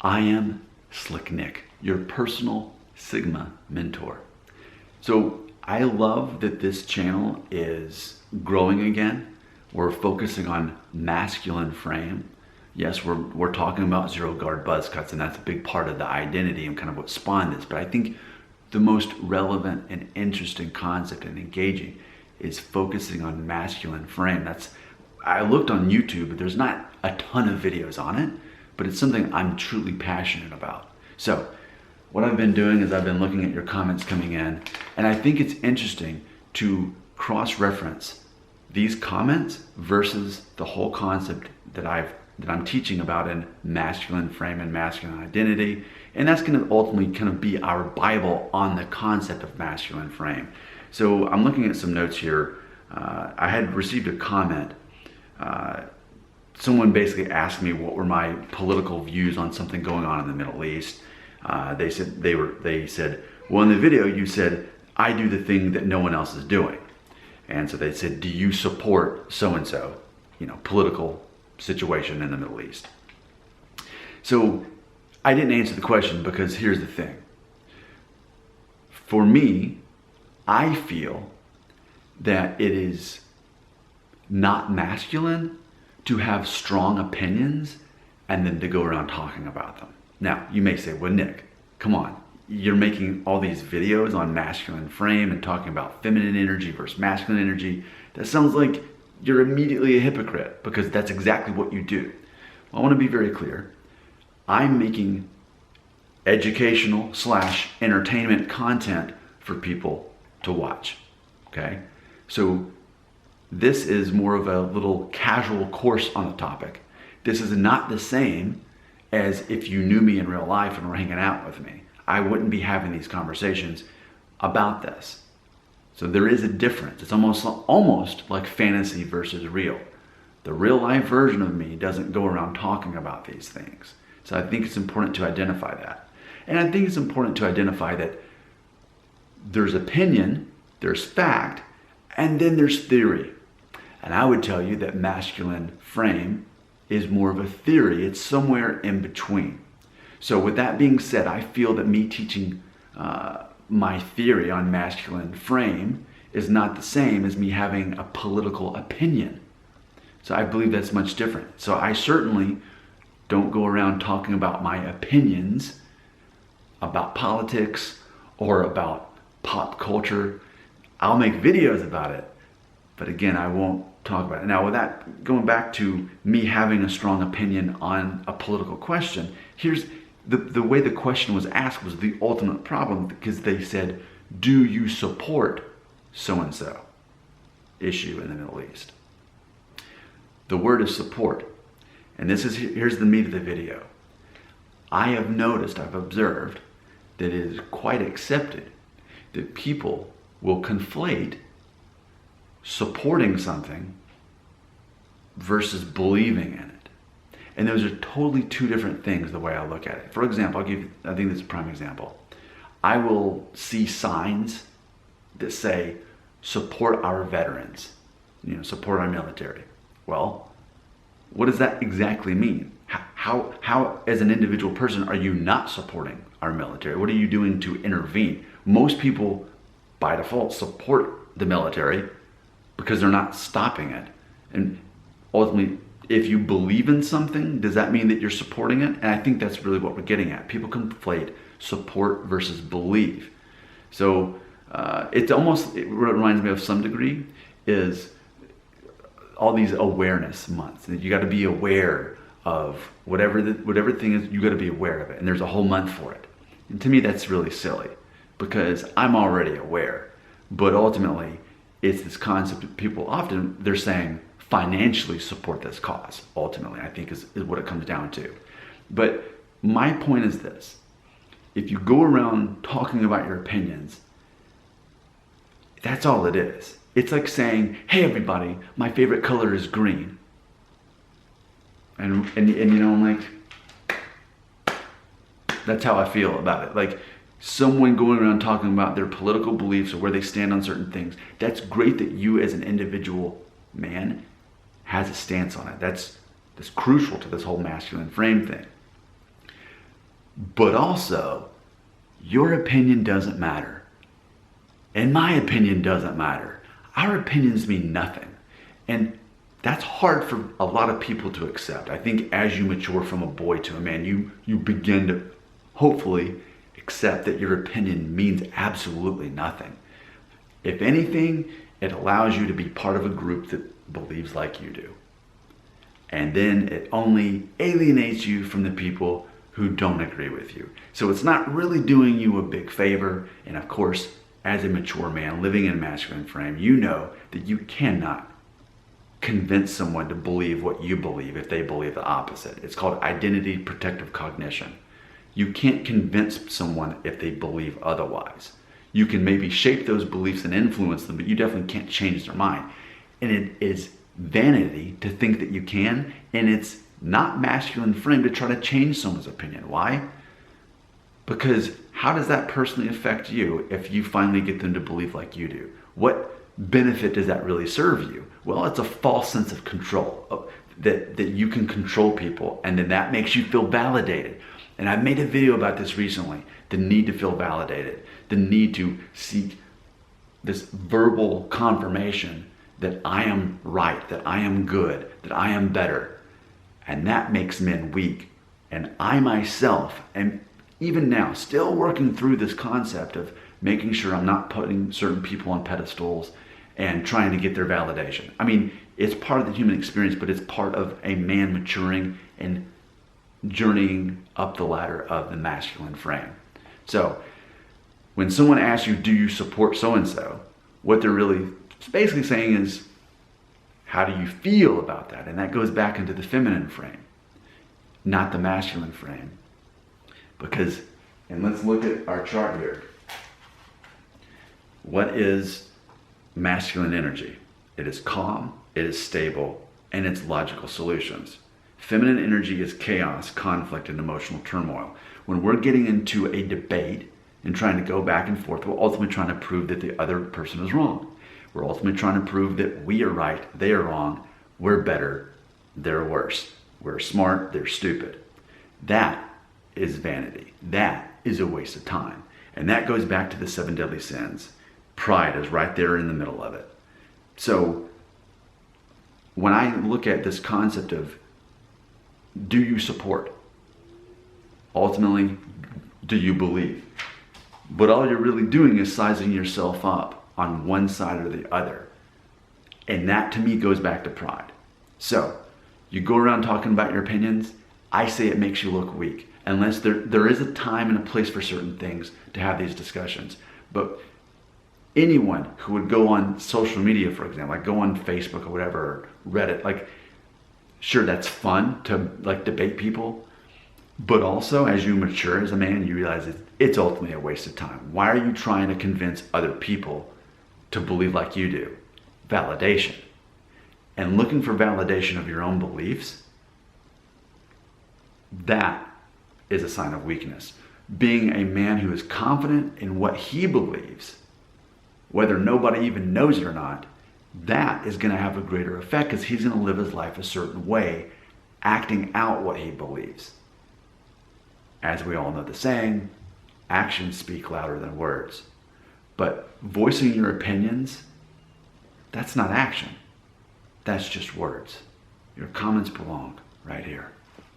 I am Slick Nick, your personal Sigma mentor. So I love that this channel is growing again. We're focusing on masculine frame. Yes, we're talking about zero guard buzz cuts, and that's a big part of the identity and kind of what spawned this. But I think the most relevant and interesting concept and engaging is focusing on masculine frame. I looked on YouTube, but there's not a ton of videos on it, but it's something I'm truly passionate about. So what I've been doing is I've been looking at your comments coming in, and I think it's interesting to cross-reference these comments versus the whole concept that I'm teaching about in masculine frame and masculine identity. And that's going to ultimately kind of be our Bible on the concept of masculine frame. So I'm looking at some notes here. I had received a comment. Someone basically asked me what were my political views on something going on in the Middle East. They said, well, in the video you said, I do the thing that no one else is doing. And so they said, do you support so-and-so, political situation in the Middle East? So I didn't answer the question because here's the thing. For me, I feel that it is not masculine to have strong opinions and then to go around talking about them. Now, you may say, well, Nick, come on. You're making all these videos on masculine frame and talking about feminine energy versus masculine energy. That sounds like you're immediately a hypocrite because that's exactly what you do. Well, I want to be very clear. I'm making educational / entertainment content for people to watch, okay? So this is more of a little casual course on the topic. This is not the same as if you knew me in real life and were hanging out with me. I wouldn't be having these conversations about this. So there is a difference. It's almost like fantasy versus real. The real life version of me doesn't go around talking about these things. So I think it's important to identify that. And I think it's important to identify that there's opinion, there's fact, and then there's theory. And I would tell you that masculine frame is more of a theory. It's somewhere in between. So with that being said, I feel that me teaching my theory on masculine frame is not the same as me having a political opinion. So I believe that's much different. So I certainly don't go around talking about my opinions about politics or about pop culture. I'll make videos about it, but again, I won't talk about it. Now, with that, going back to me having a strong opinion on a political question, here's the way the question was asked was the ultimate problem, because they said, do you support so-and-so issue in the Middle East? The word is support. And here's the meat of the video. I've observed that it is quite accepted that people will conflate supporting something versus believing in it. And those are totally two different things the way I look at it. For example, I think this is a prime example. I will see signs that say, support our veterans, support our military. Well, what does that exactly mean? How as an individual person, are you not supporting our military? What are you doing to intervene? Most people, by default, support the military because they're not stopping it. And ultimately, if you believe in something, does that mean that you're supporting it? And I think that's really what we're getting at. People conflate support versus believe. So it reminds me of some degree is all these awareness months. You got to be aware of whatever thing is, you got to be aware of it. And there's a whole month for it. And to me, that's really silly because I'm already aware. But ultimately, it's this concept that people often, they're saying, financially support this cause, ultimately, I think is what it comes down to. But my point is this. If you go around talking about your opinions, that's all it is. It's like saying, hey everybody, my favorite color is green. And I'm like, that's how I feel about it. Like someone going around talking about their political beliefs or where they stand on certain things. That's great that you as an individual man has a stance on it. That's crucial to this whole masculine frame thing. But also, your opinion doesn't matter. And my opinion doesn't matter. Our opinions mean nothing. And that's hard for a lot of people to accept. I think as you mature from a boy to a man, you begin to hopefully accept that your opinion means absolutely nothing. If anything, it allows you to be part of a group that believes like you do. And then it only alienates you from the people who don't agree with you. So it's not really doing you a big favor. And of course, as a mature man living in a masculine frame, you know that you cannot convince someone to believe what you believe if they believe the opposite. It's called identity protective cognition. You can't convince someone if they believe otherwise. You can maybe shape those beliefs and influence them, but you definitely can't change their mind. And it is vanity to think that you can, and it's not masculine frame to try to change someone's opinion. Why? Because how does that personally affect you if you finally get them to believe like you do? What benefit does that really serve you? Well, it's a false sense of control, that you can control people, and then that makes you feel validated. And I made a video about this recently, the need to feel validated, the need to seek this verbal confirmation that I am right, that I am good, that I am better. And that makes men weak. And I myself am, even now, still working through this concept of making sure I'm not putting certain people on pedestals and trying to get their validation. I mean, it's part of the human experience, but it's part of a man maturing and journeying up the ladder of the masculine frame. So when someone asks you, do you support so-and-so? What they're really basically saying is, how do you feel about that? And that goes back into the feminine frame, not the masculine frame. Because, and let's look at our chart here. What is masculine energy? It is calm, it is stable, and it's logical solutions. Feminine energy is chaos, conflict, and emotional turmoil. When we're getting into a debate and trying to go back and forth, we're ultimately trying to prove that the other person is wrong. We're ultimately trying to prove that we are right, they are wrong, we're better, they're worse. We're smart, they're stupid. That is vanity. That is a waste of time. And that goes back to the 7 deadly sins. Pride is right there in the middle of it. So when I look at this concept of, do you support? Ultimately, do you believe? But all you're really doing is sizing yourself up on one side or the other. And that to me goes back to pride. So you go around talking about your opinions, I say it makes you look weak. Unless there is a time and a place for certain things to have these discussions. But anyone who would go on social media, for example, like go on Facebook or whatever, or Reddit, like, sure, that's fun to like debate people. But also, as you mature as a man, you realize it's ultimately a waste of time. Why are you trying to convince other people to believe like you do? Validation. And looking for validation of your own beliefs, that is a sign of weakness. Being a man who is confident in what he believes, whether nobody even knows it or not, that is going to have a greater effect because he's going to live his life a certain way, acting out what he believes. As we all know the saying, actions speak louder than words. But voicing your opinions, that's not action. That's just words. Your comments belong right here.